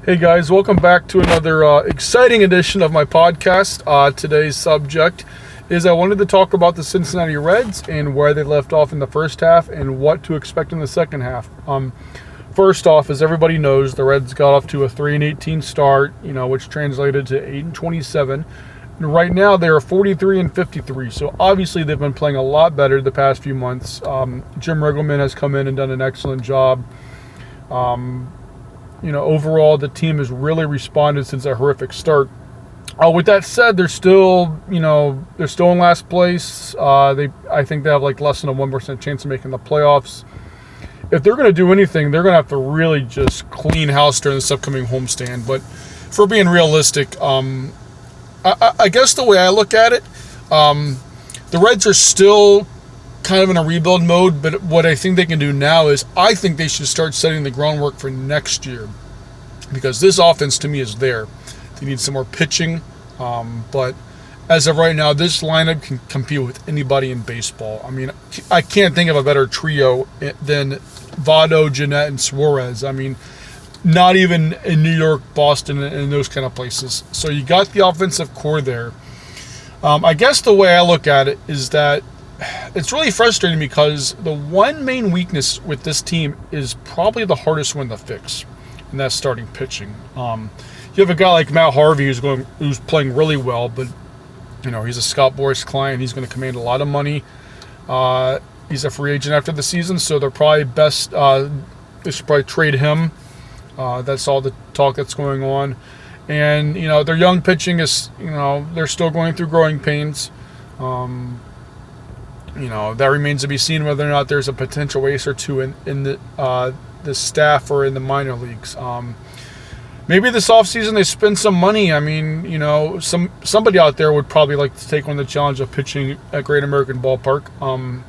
Hey guys, welcome back to another exciting edition of my podcast. Today's subject is I wanted to talk about the Cincinnati Reds and where they left off in the first half and what to expect in the second half. First off, as everybody knows, the Reds got off to a 3-18 start, which translated to 8-27. And right now they are 43-53, so obviously they've been playing a lot better the past few months. Jim Riggleman has come in and done an excellent job. Overall, the team has really responded since a horrific start. With that said, they're still in last place. I think they have less than a 1% chance of making the playoffs. If they're going to do anything, they're going to have to really just clean house during this upcoming homestand. But for being realistic, I guess the way I look at it, the Reds are still kind of in a rebuild mode, but what I think they can do now is I think they should start setting the groundwork for next year, because this offense to me is there. They need some more pitching, but as of right now, this lineup can compete with anybody in baseball. I mean, I can't think of a better trio than Votto, Jeanette, and Suarez. I mean, not even in New York, Boston, and those kind of places. So you got the offensive core there. I guess the way I look at it is that it's really frustrating because the one main weakness with this team is probably the hardest one to fix, and that's starting pitching. You have a guy like Matt Harvey who's playing really well, but he's a Scott Boras client. He's going to command a lot of money. He's a free agent after the season, so they're probably best. They should probably trade him. That's all the talk that's going on, and their young pitching is they're still going through growing pains. That remains to be seen whether or not there's a potential ace or two in the staff or in the minor leagues. Maybe this offseason they spend some money. I mean, somebody out there would probably like to take on the challenge of pitching at Great American Ballpark.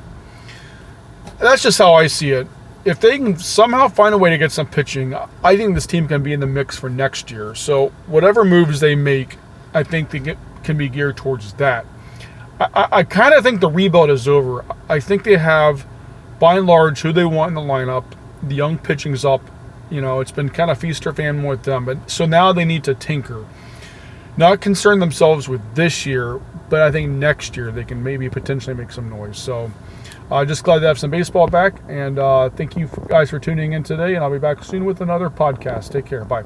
That's just how I see it. If they can somehow find a way to get some pitching, I think this team can be in the mix for next year. So whatever moves they make, I think they can be geared towards that. I kind of think the rebuild is over. I think they have, by and large, who they want in the lineup. The young pitching's up. It's been kind of feast or famine with them. But so now they need to tinker. Not concern themselves with this year, but I think next year they can maybe potentially make some noise. So just glad to have some baseball back. And thank you guys for tuning in today. And I'll be back soon with another podcast. Take care. Bye.